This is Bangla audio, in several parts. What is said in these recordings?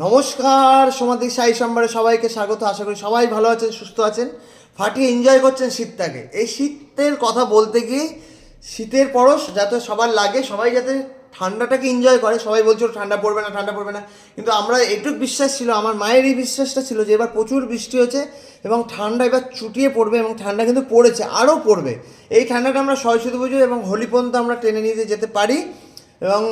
নমস্কার, সমাধি সাই সম্বারে সবাইকে স্বাগত। আশা করি সবাই ভালো আছেন, সুস্থ আছেন, ফাটিয়ে এনজয় করছেন শীতটাকে। এই শীতের কথা বলতে গিয়ে শীতের পরশ যাতে সবার লাগে, সবাই যাতে ঠান্ডাটাকে এনজয় করে। সবাই বলছিল ঠান্ডা পড়বে না, ঠান্ডা পড়বে না, কিন্তু আমরা এটুক বিশ্বাস ছিল, আমার মায়ের এই বিশ্বাসটা ছিল যে এবার প্রচুর বৃষ্টি হচ্ছে এবং ঠান্ডা এবার চুটিয়ে পড়বে, এবং ঠান্ডা কিন্তু পড়েছে, আরও পড়বে। এই ঠান্ডাটা আমরা সরস্বতী পুজো এবং হোলি পর্যন্ত আমরা টেনে নিয়ে যেতে পারি, এবং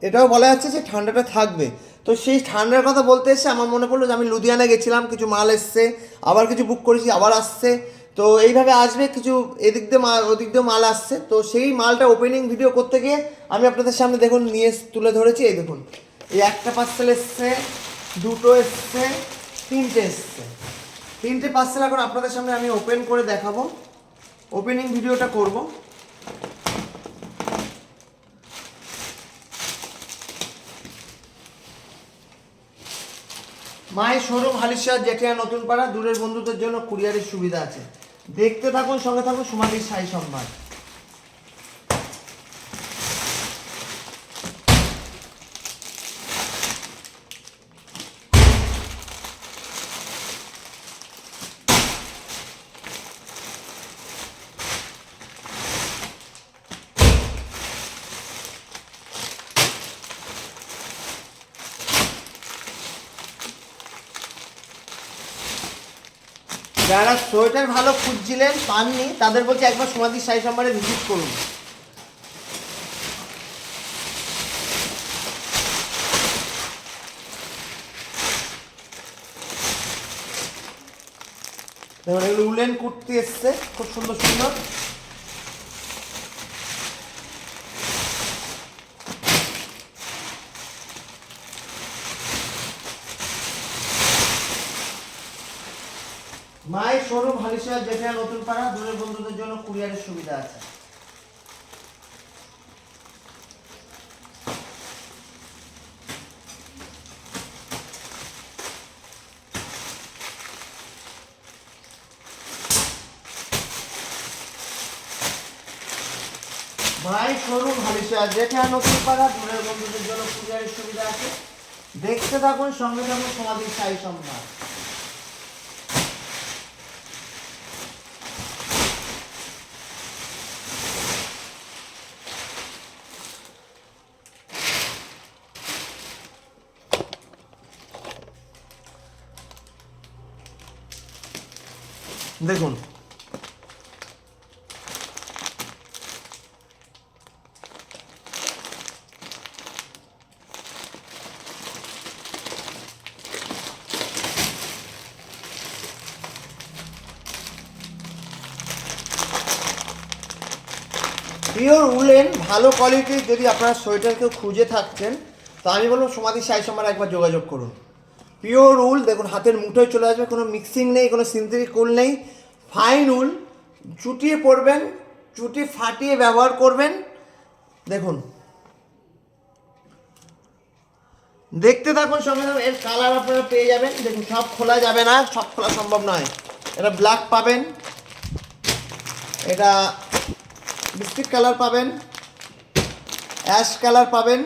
এটাও বলা যাচ্ছে যে ঠান্ডাটা থাকবে। তো সেই ঠান্ডার কথা বলতে এসে আমার মনে পড়লো যে আমি লুধিয়ানা গেছিলাম, কিছু মাল এসছে, আবার কিছু বুক করেছি, আবার আসছে। তো এইভাবে আসবে, কিছু এদিক দিয়ে মাল ওদিক দিয়ে মাল আসছে। তো সেই মালটা ওপেনিং ভিডিও করতে গিয়ে আমি আপনাদের সামনে দেখুন নিয়ে তুলে ধরেছি। এই দেখুন, এই একটা পার্সেল এসছে, দুটো এসছে, তিনটে এসছে। তিনটে পার্সেল এখন আপনাদের সামনে আমি ওপেন করে দেখাবো, ওপেনিং ভিডিওটা করব। মায়ের শোরুম হালিশহর জেঠিয়া নতুন পাড়া, দূরের বন্ধুদের জন্য কুরিয়ারের সুবিধা আছে। দেখতে থাকুন, সঙ্গে থাকুন সমাধির সাই সম্মান। যারা সোয়েটার ভালো খুঁজছিলেন, পাননি, তাদের বলছি একবার সমাধির সাই সম্মানে ভিজিট করুন। দেখুন, এগুলো উলেন কুর্তি এসছে, খুব সুন্দর সুন্দর। মায়ের শোরুম হালিশহর জেঠিয়া নতুন পাড়া, দূরের বন্ধুদের জন্য কুরিয়ারের সুবিধা আছে। মায়ের শোরুম হালিশহর জেঠিয়া নতুন পাড়া, দূরের বন্ধুদের জন্য কুরিয়ারের সুবিধা আছে। দেখতে থাকুন, সঙ্গে থাকুন সমাধির সাই সম্মান। দেখুন, পিওর উলেন ভালো কোয়ালিটির যদি আপনারা সোয়েটার কেউ খুঁজে থাকছেন, তো আমি বলবো সমাধি সাই সম্মান একবার যোগাযোগ করুন। পিওর উল, দেখুন হাতের মুঠোয় চলে আসবে, কোনো মিক্সিং নেই, কোনো সিনথেটিক উল নেই, ফাইন উল। চুটিয়ে পরবেন, চুটি ফাটিয়ে ব্যবহার করবেন। দেখুন, দেখতে থাকুন, সঙ্গে সঙ্গে এর কালার আপনারা পেয়ে যাবেন। দেখুন, সব খোলা যাবে না, সব খোলা সম্ভব নয়। এটা ব্ল্যাক পাবেন, এটা বিস্কিট কালার পাবেন, অ্যাশ কালার পাবেন,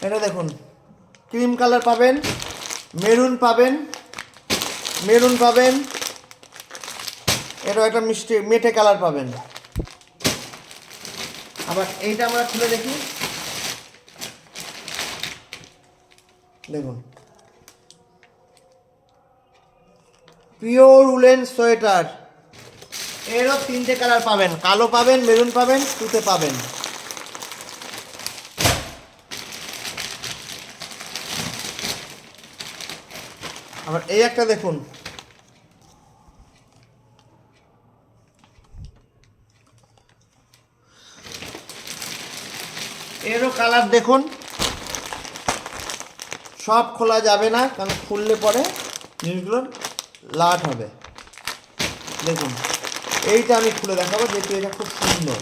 এটা দেখুন ক্রিম কালার পাবেন, মেরুন পাবেন, মেরুন পাবেন, এটা একটা মিষ্টি মেটে কালার পাবেন। আবার এইটা আমরা খুলে দেখি, দেখুন পিওর উলেন সোয়েটার, এরও তিনটে কালার পাবেন, কালো পাবেন, মেরুন পাবেন, তুতে পাবেন। আবার এই একটা দেখুন, এরও কালার দেখুন। সব খোলা যাবে না, কারণ খুললে পরে জিনিসগুলো লাট হবে। দেখুন, এইটা আমি খুলে দেখাবো, যেহেতু এটা খুব সুন্দর।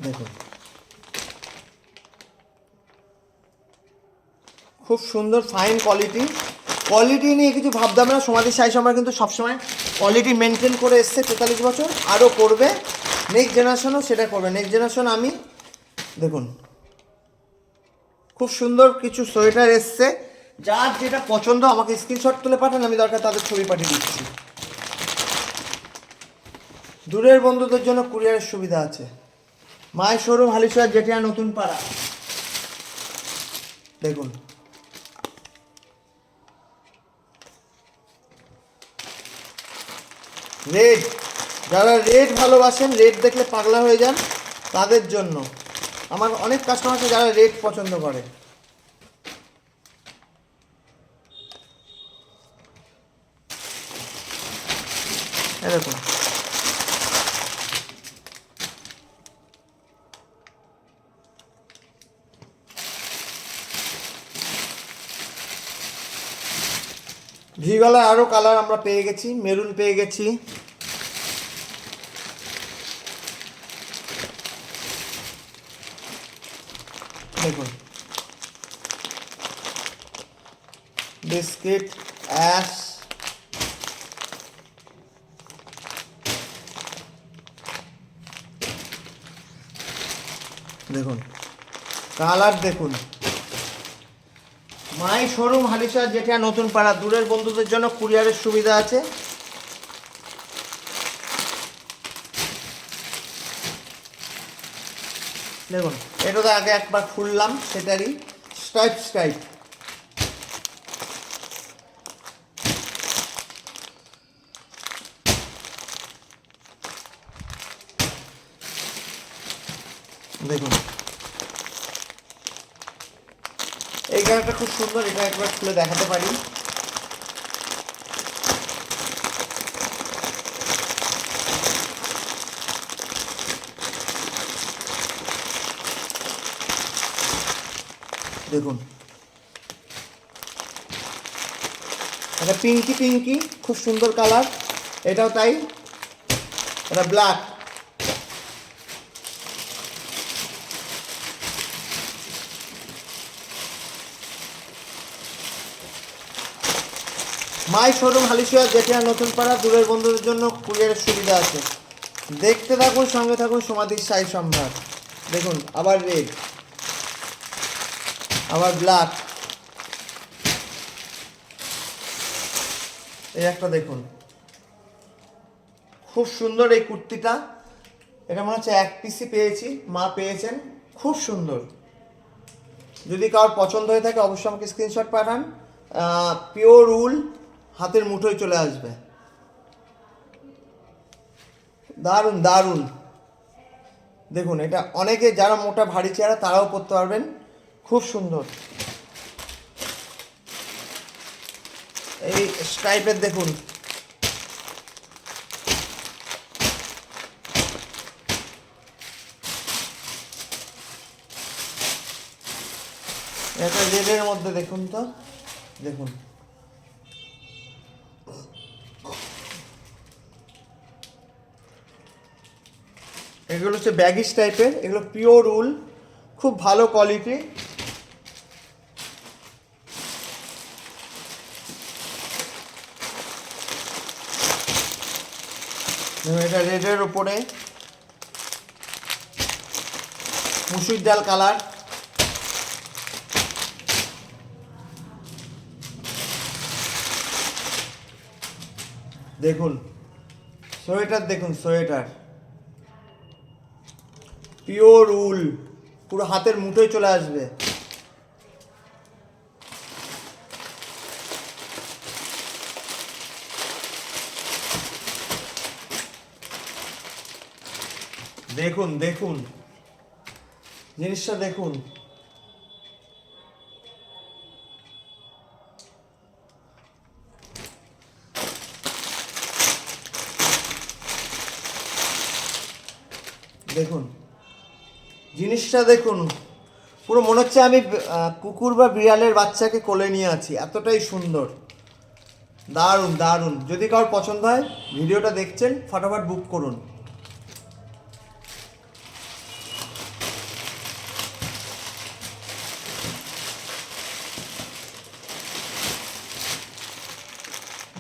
দেখুন, খুব সুন্দর ফাইন কোয়ালিটি। কোয়ালিটি নিয়ে কিছু ভাবতাম না, সমাধি সাই সম্মান কিন্তু সবসময় কোয়ালিটি মেনটেন করে এসছে 43 বছর, আরও করবে। নেক্সট জেনারেশনও সেটা করবে। নেক্সট জেনারেশন আমি দেখুন খুব সুন্দর কিছু সোয়েটার এসছে, যার যেটা পছন্দ আমাকে স্ক্রিনশট তুলে পাঠান, আমি দরকার তাদের ছবি পাঠিয়ে দিচ্ছি। দূরের বন্ধুদের জন্য কুরিয়ারের সুবিধা আছে। মাই শোরুম হালিশহর জেঠিয়া নতুন পাড়া। দেখুন রেড, যারা রেড ভালোবাসেন, রেড দেখলে পাগলা হয়ে যান, তাদের জন্য। আমার অনেক কাস্টমার আছে যারা রেড পছন্দ করে। এরকম ভিগলার আরও কালার আমরা পেয়ে গেছি, মেরুন পেয়ে গেছি, দেখুন বিস্কিট, অ্যাশ, দেখুন কালার দেখুন। মাই শোরুম হালিশহর যেটা নতুন পাড়া, দূরের বন্ধুদের জন্য কুরিয়ারের সুবিধা আছে। দেখুন এটা তো আগে একবার খুললাম, সেটারই স্ট্রাইপ স্ট্রাইপ। দেখুন এই কালারটা খুব সুন্দর, এটা একবার খুলে দেখাতে পারি। দেখুন এটা পিঙ্কি পিঙ্কি, খুব সুন্দর কালার। এটাও তাই, এটা ব্ল্যাক। মাই শোরুম হালিশহর যেটা নতুন পাড়া, দূরের বন্ধুদের জন্য কুরিয়ারের সুবিধা আছে। দেখতে থাকুন, সঙ্গে থাকুন সমাধির শাড়ি সম্ভার। দেখুন আবার রেড, আবার ব্ল্যাক, এই একটা দেখুন খুব সুন্দর এই কুর্তিটা। এটা মনে হচ্ছে এক পিসই পেয়েছি, মা পেয়েছেন, খুব সুন্দর। যদি কারোর পছন্দ হয়ে থাকে অবশ্যই আমাকে স্ক্রিনশট পাঠান। পিওর উল, হাতের মুঠোয় চলে আসবে। দারুণ দারুণ। দেখুন এটা অনেকে যারা মোটা ভারী চেহারা তারাও পরতে পারবেন, খুব সুন্দর। এই স্ট্রাইপের দেখুন, এটা রেডের মধ্যে দেখুন তো, দেখুন এগুলো হচ্ছে ব্যাগিস টাইপের, এগুলো পিওর উল, খুব ভালো কোয়ালিটি। এটা রেডের উপরে মুসুর ডাল কালার। দেখুন সোয়েটার, দেখুন সোয়েটার পিওর উল, পুরো হাতের মুঠোয় চলে আসবে। দেখুন দেখুন জিনিসটা দেখুন, দেখুন জিনিসটা দেখুন, পুরো মনে হচ্ছে আমি কুকুর বা বিড়ালের বাচ্চাকে কোলে নিয়ে আছি, এতটাই সুন্দর। দারুণ দারুণ। যদি কারোর পছন্দ হয়, ভিডিওটা দেখছেন ফটাফট বুক করুন।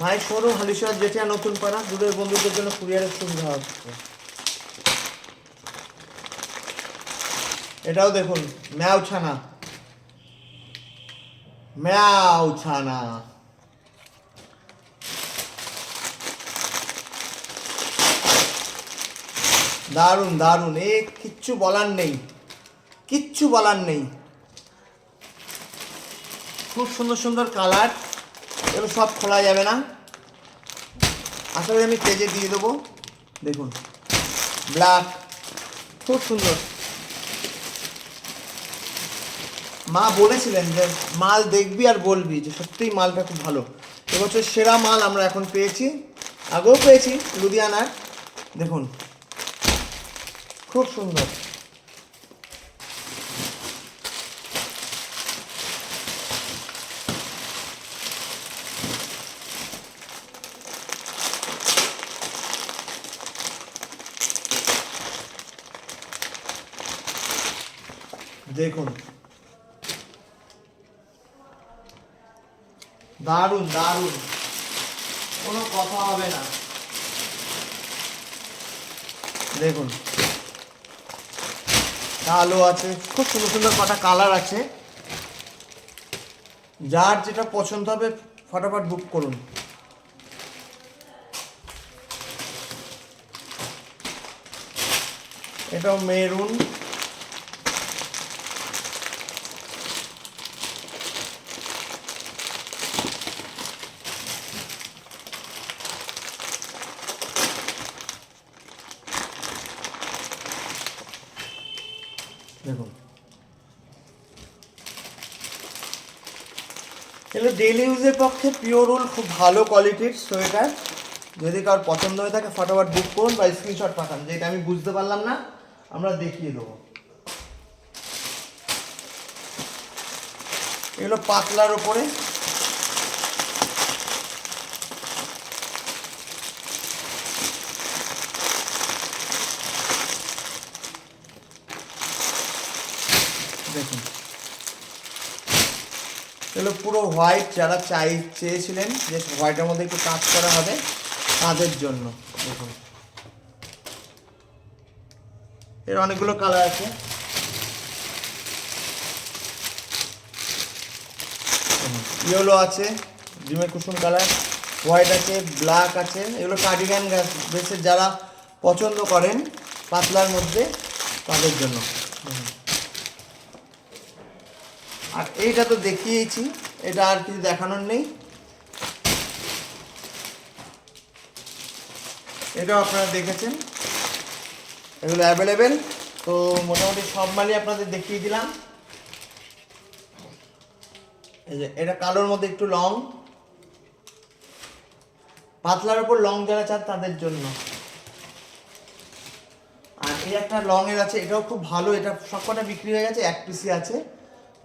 মাই শোরুম হালিশহর যেটা নতুন পাড়া, দূরের বন্ধুদের জন্য কুরিয়ারের সুবিধা হচ্ছে। এটাও দেখুন ম্যাও ছানা, ম্যাও ছানা। দারুণ দারুণ, কিচ্ছু বলার নেই, কিচ্ছু বলার নেই। খুব সুন্দর সুন্দর কালার, এগুলো সব খোলা যাবে না। আশা করি আমি পেজে দিয়ে দেবো। দেখুন ব্ল্যাক, খুব সুন্দর। মা বলেছিলেন যে মাল দেখবি আর বলবি, যে সত্যিই মালটা খুব ভালো। এবছর সেরা মাল আমরা এখন পেয়েছি, আগেও পেয়েছি লুধিয়ানার। দেখুন খুব সুন্দর। দেখুন দারুণ দারুণ, কোনো কথা হবে না। দেখুন কালো আছে, খুব সুন্দর সুন্দর কটা কালার আছে। যার যেটা পছন্দ হবে ফটাফট বুক করুন। এটাও মেরুন, দেখুন এগুলো ডেইলি ইউজের পক্ষে পিওর উল, খুব ভালো কোয়ালিটির সোয়েটার। যদি কারোর পছন্দ হয়ে থাকে ফটাফট বুক করুন বা স্ক্রিনশট পাঠান, যেটা আমি বুঝতে পারলাম না আমরা দেখিয়ে দেবো। এগুলো পাতলার ওপরে, দেখুন এগুলো পুরো হোয়াইট, যারা চেয়েছিলেন যে হোয়াইটের মধ্যে একটু কাজ করা হবে তাদের জন্য। দেখুন এর অনেকগুলো কালার আছে। ইয়েলো আছে, ডিমের কুসুম কালার, হোয়াইট আছে, ব্ল্যাক আছে। এগুলো কার্ডিগান বেসের যারা পছন্দ করেন পাতলার মধ্যে তাদের জন্য। আর এইটা তো দেখিয়েছি, এটা আর কিছু দেখানোর নেই। এটাও আপনারা দেখেছেন, এগুলো অ্যাভেলেবেল। তো মোটামুটি সব মালই আপনাদের দেখিয়ে দিলাম। এই যে এটা কালোর মধ্যে একটু লং, পাতলার উপর লং যারা চান তাদের জন্য। আর এই একটা লং এর আছে, এটাও খুব ভালো। এটা সবকটা বিক্রি হয়ে গেছে, এক পিসি আছে।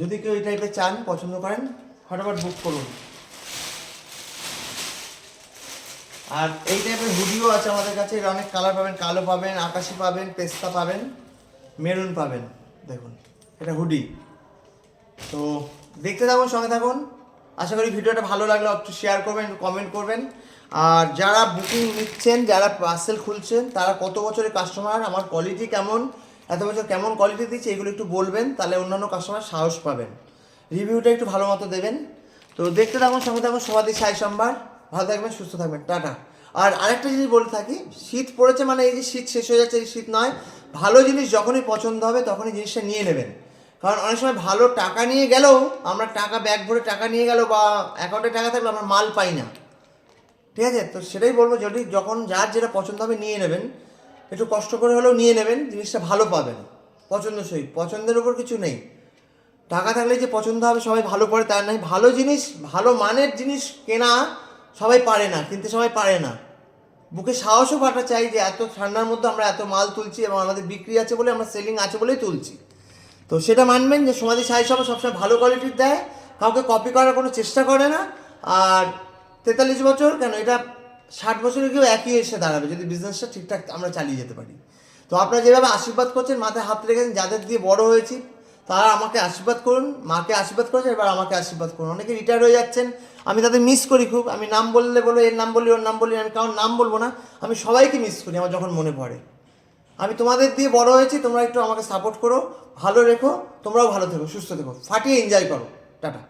যদি কেউ এই টাইপের চান, পছন্দ করেন, ফটাফট বুক করুন। আর এই টাইপের হুডিও আছে আমাদের কাছে। এর অনেক কালার পাবেন, কালো পাবেন, আকাশি পাবেন, পেস্তা পাবেন, মেরুন পাবেন। দেখুন এটা হুডি। তো দেখতে থাকুন, সঙ্গে থাকুন। আশা করি ভিডিওটা ভালো লাগলে একটু শেয়ার করবেন, কমেন্ট করবেন। আর যারা বুকিং নিচ্ছেন, যারা পার্সেল খুলছেন, তারা কত বছরের কাস্টমার, আমার কোয়ালিটি কেমন, এত বছর কেমন কোয়ালিটি দিচ্ছে, এগুলো একটু বলবেন, তাহলে অন্যান্য কাস্টমার সাহস পাবেন। রিভিউটা একটু ভালো মতো দেবেন। তো দেখতে থাকুন, সঙ্গে থাকুন। সবাই সাই সম্বার, ভালো থাকবেন, সুস্থ থাকবেন, টাটা। আর আরেকটা জিনিস বলে থাকি, শীত পড়েছে মানে এই যে শীত শেষ হয়ে যাচ্ছে, এই শীত নয়। ভালো জিনিস যখনই পছন্দ হবে তখনই জিনিসটা নিয়ে নেবেন। কারণ অনেক সময় ভালো টাকা নিয়ে গেলেও, আমরা টাকা ব্যাগ ভরে টাকা নিয়ে গেলেও বা অ্যাকাউন্টে টাকা থাকলে আমরা মাল পাই না। ঠিক আছে, তো সেটাই বলবো, যদি যখন যার যেটা পছন্দ হবে নিয়ে নেবেন। একটু কষ্ট করে হলেও নিয়ে নেবেন, জিনিসটা ভালো পাবেন, পছন্দসই। পছন্দের উপর কিছু নেই। টাকা থাকলে যে পছন্দ হবে সবাই ভালো পড়ে তার নয়। ভালো জিনিস, ভালো মানের জিনিস কেনা সবাই পারে না, কিনতে সবাই পারে না। বুকে সাহসও পাঠা চাই যে এত ঠান্ডার মধ্যে আমরা এত মাল তুলছি এবং আমাদের বিক্রি আছে বলে, আমরা সেলিং আছে বলেই তুলছি। তো সেটা মানবেন যে সমাধি সাই সভা সবসময় ভালো কোয়ালিটির দেয়, কাউকে কপি করার কোনো চেষ্টা করে না। আর 43 বছর কেন, এটা 60 বছরে গিয়েও একই এসে দাঁড়াবে যদি বিজনেসটা ঠিকঠাক আমরা চালিয়ে যেতে পারি। তো আপনারা যেভাবে আশীর্বাদ করছেন, মাথায় হাত রেখেছেন, যাদের দিয়ে বড় হয়েছি, তারা আমাকে আশীর্বাদ করুন। মাকে আশীর্বাদ করেছেন, এবার আমাকে আশীর্বাদ করুন। অনেকে রিটায়ার হয়ে যাচ্ছেন, আমি তাদের মিস করি খুব। আমি নাম বললে বলো, এর নাম বলি, ওর নাম বলি, আমি কারোর নাম বলবো না। আমি সবাইকে মিস করি আমার যখন মনে পড়ে। আমি তোমাদের দিয়ে বড় হয়েছি, তোমরা একটু আমাকে সাপোর্ট করো, ভালো রেখো, তোমরাও ভালো থেকো, সুস্থ থেকো, ফাটিয়ে এনজয় করো। টাটা।